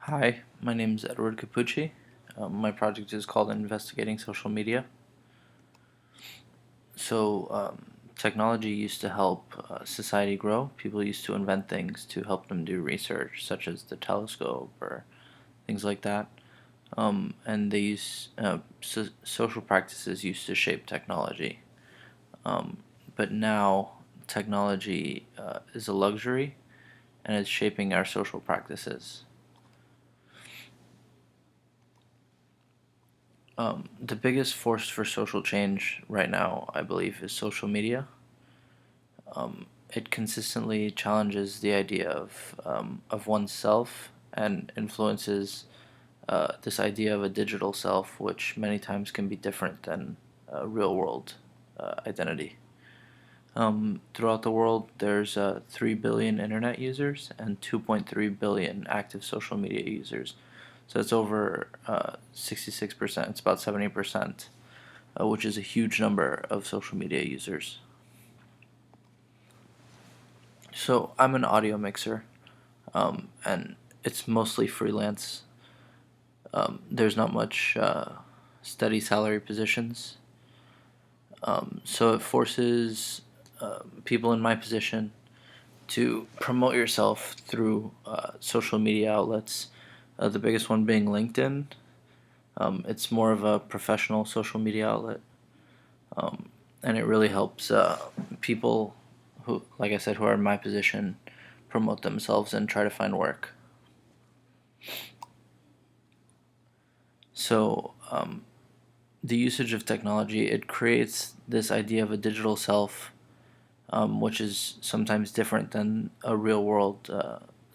Hi, my name is Edward Capucci. My project is called Investigating Social Media. Technology used to help society grow. People used to invent things to help them do research, such as the telescope or things like that. And social practices used to shape technology. Um, but now technology is a luxury and it's shaping our social practices. The biggest force for social change right now, I believe, is social media. It consistently challenges the idea of oneself and influences this idea of a digital self, which many times can be different than a real world identity. Throughout the world, there's 3 billion internet users and 2.3 billion active social media users. So it's over 66%, it's about 70%, which is a huge number of social media users. So I'm an audio mixer, and it's mostly freelance. There's not much steady salary positions, so it forces people in my position to promote yourself through social media outlets. The biggest one being LinkedIn. It's more of a professional social media outlet, and it really helps people who, like I said, who are in my position, promote themselves and try to find work. So, the usage of technology, it creates this idea of a digital self, which is sometimes different than a real world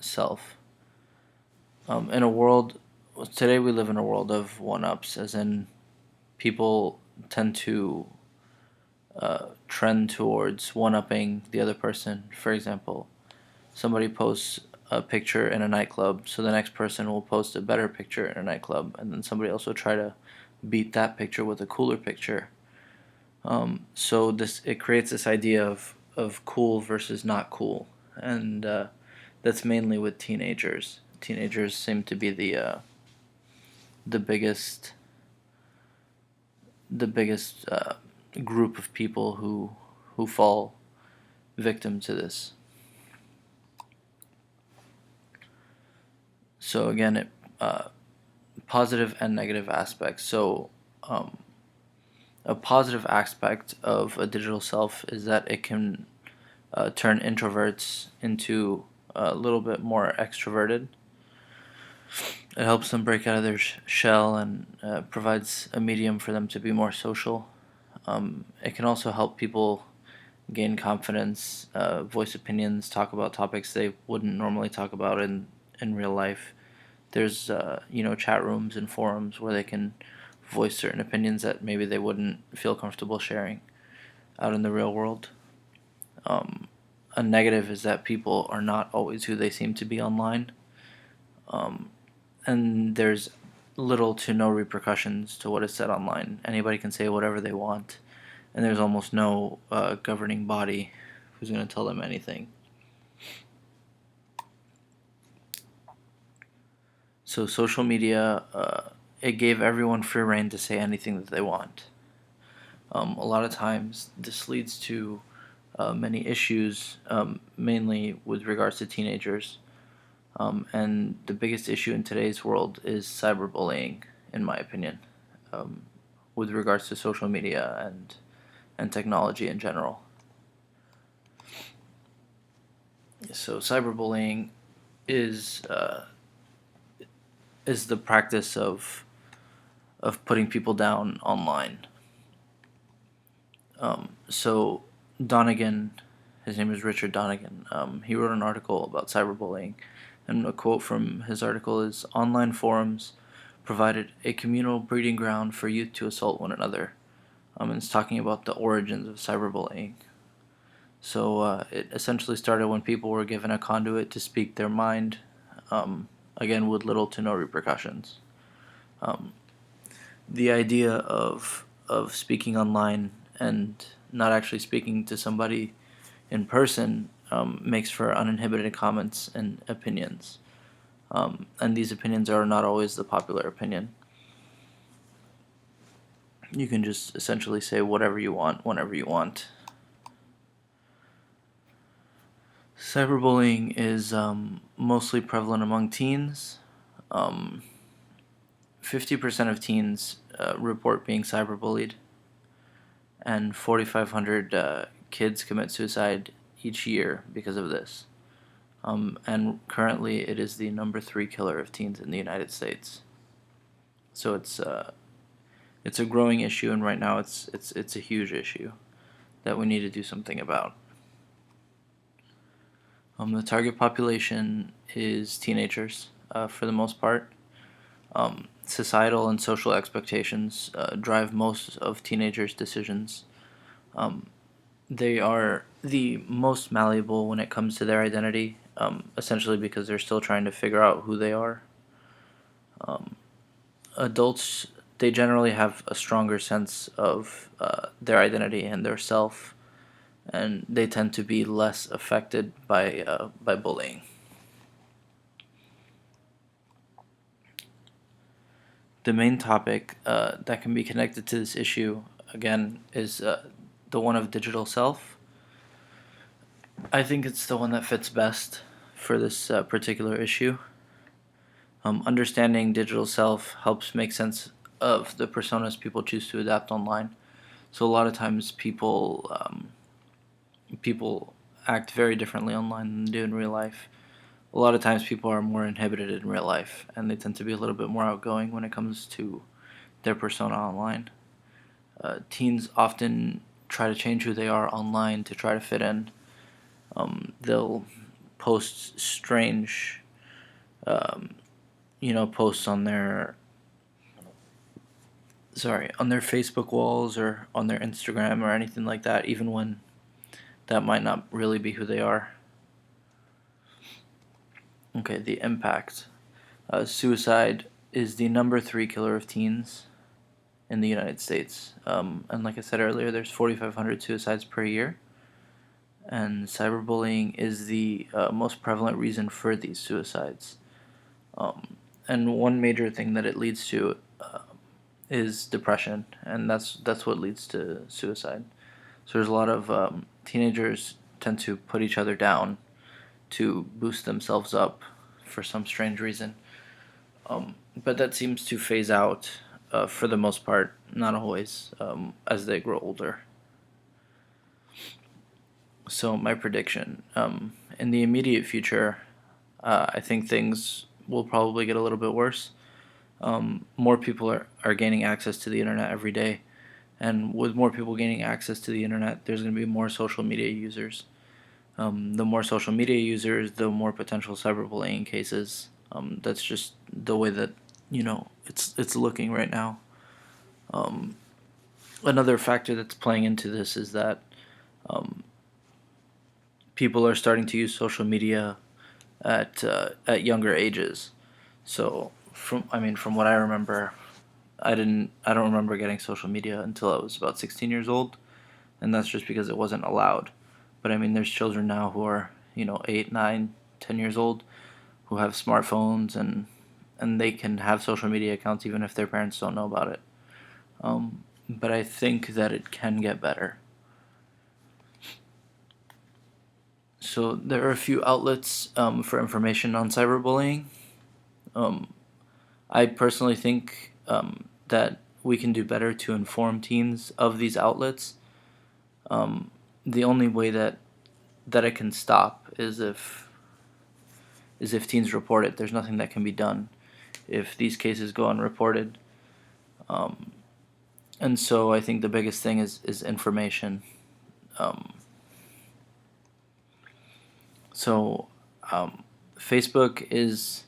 self. In a world, today we live in a world of one-ups, as in people tend to trend towards one-upping the other person. For example, somebody posts a picture in a nightclub, so the next person will post a better picture in a nightclub, and then somebody else will try to beat that picture with a cooler picture. So this it creates this idea of cool versus not cool, and that's mainly with teenagers. Teenagers seem to be the biggest the biggest group of people who fall victim to this. So again, it positive and negative aspects. So a positive aspect of a digital self is that it can turn introverts into a little bit more extroverted. It helps them break out of their shell and provides a medium for them to be more social. It can also help people gain confidence, voice opinions, talk about topics they wouldn't normally talk about in real life. There's chat rooms and forums where they can voice certain opinions that maybe they wouldn't feel comfortable sharing out in the real world. A negative is that people are not always who they seem to be online, and there's little to no repercussions to what is said online. Anybody can say whatever they want, and there's almost no governing body who's going to tell them anything. So social media, it gave everyone free reign to say anything that they want. A lot of times, this leads to many issues, mainly with regards to teenagers. And the biggest issue in today's world is cyberbullying, in my opinion, with regards to social media and technology in general. So cyberbullying is is the practice of putting people down online. So Donegan, his name is Richard Donegan. He wrote an article about cyberbullying, and a quote from his article is, "Online forums provided a communal breeding ground for youth to assault one another." And it's talking about the origins of cyberbullying. So it essentially started when people were given a conduit to speak their mind, again with little to no repercussions. The idea of speaking online and not actually speaking to somebody in person makes for uninhibited comments and opinions. and these opinions are not always the popular opinion. You can just essentially say whatever you want, whenever you want. Cyberbullying is mostly prevalent among teens. 50% of teens report being cyberbullied, and 4,500 kids commit suicide each year because of this. And currently, it is the number 3 killer of teens in the United States. So it's a growing issue, and right now it's a huge issue that we need to do something about. The target population is teenagers for the most part. Societal and social expectations drive most of teenagers' decisions. They are the most malleable when it comes to their identity, essentially because they're still trying to figure out who they are. Adults, they generally have a stronger sense of their identity and their self, and they tend to be less affected by bullying. The main topic that can be connected to this issue, again, is the one of digital self. I think it's the one that fits best for this particular issue. Understanding digital self helps make sense of the personas people choose to adapt online. So a lot of times people act very differently online than they do in real life. A lot of times people are more inhibited in real life, and they tend to be a little bit more outgoing when it comes to their persona online. Teens often try to change who they are online to try to fit in. They'll post strange, posts on their Facebook walls or on their Instagram or anything like that, even when that might not really be who they are. Okay, the impact. Suicide is the number 3 killer of teens in the United States. And like I said earlier, there's 4,500 suicides per year. And cyberbullying is the most prevalent reason for these suicides. And one major thing that it leads to is depression, and that's what leads to suicide. So there's a lot of teenagers tend to put each other down to boost themselves up for some strange reason. But that seems to phase out for the most part, not always, as they grow older. So my prediction, in the immediate future, I think things will probably get a little bit worse. More people are gaining access to the internet every day. And with more people gaining access to the internet, there's going to be more social media users. The more social media users, the more potential cyberbullying cases. That's just the way that it's looking right now. Another factor that's playing into this is that people are starting to use social media at younger ages. So from what I remember, I don't remember getting social media until I was about 16 years old, and that's just because it wasn't allowed. But I mean, there's children now who are 8, 9, 10 years old who have smartphones and they can have social media accounts even if their parents don't know about it. But I think that it can get better. So there are a few outlets for information on cyberbullying. I personally think that we can do better to inform teens of these outlets. The only way that it can stop is if teens report it. There's nothing that can be done if these cases go unreported. And so I think the biggest thing is information. So Facebook is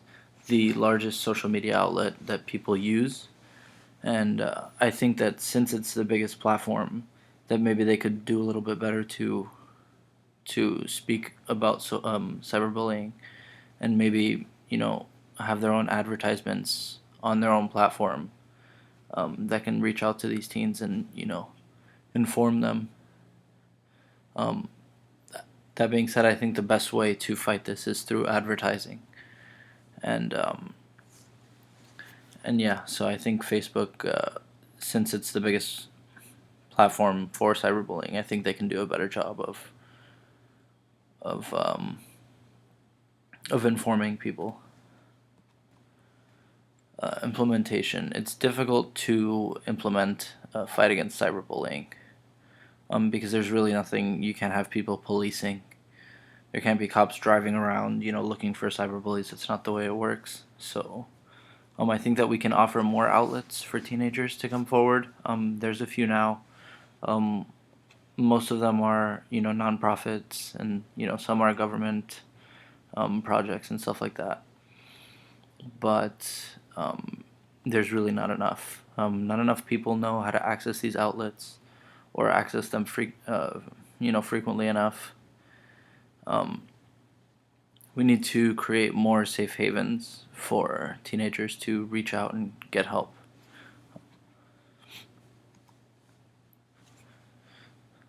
the largest social media outlet that people use. And I think that since it's the biggest platform, that maybe they could do a little bit better to speak about cyberbullying, and maybe have their own advertisements on their own platform that can reach out to these teens and inform them. That being said, I think the best way to fight this is through advertising. and yeah, so I think Facebook, since it's the biggest platform for cyberbullying, I think they can do a better job of um, of informing people. Implementation. It's difficult to implement a fight against cyberbullying, because there's really nothing. You can't have people policing. There can't be cops driving around, looking for cyberbullies. It's not the way it works. So, I think that we can offer more outlets for teenagers to come forward. There's a few now. Um, Most of them are, nonprofits, and some are government projects and stuff like that. But there's really not enough. Not enough people know how to access these outlets or access them frequently enough. Um, we need to create more safe havens for teenagers to reach out and get help.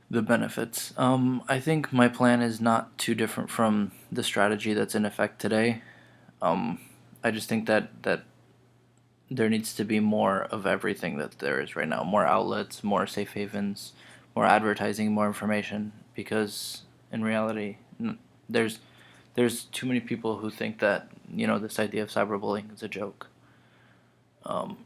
The benefits. I think my plan is not too different from the strategy that's in effect today. Um, I just think that there needs to be more of everything that there is right now. More outlets, more safe havens, more advertising, more information. Because in reality, there's there's too many people who think that this idea of cyberbullying is a joke. Um,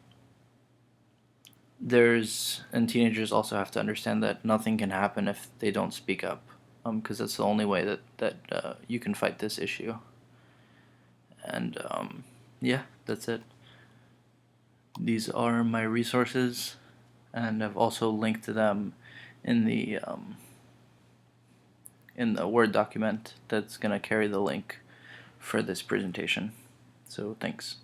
and teenagers also have to understand that nothing can happen if they don't speak up, because that's the only way that you can fight this issue. And yeah, that's it. These are my resources, and I've also linked to them in the Word document that's gonna carry the link for this presentation. So thanks.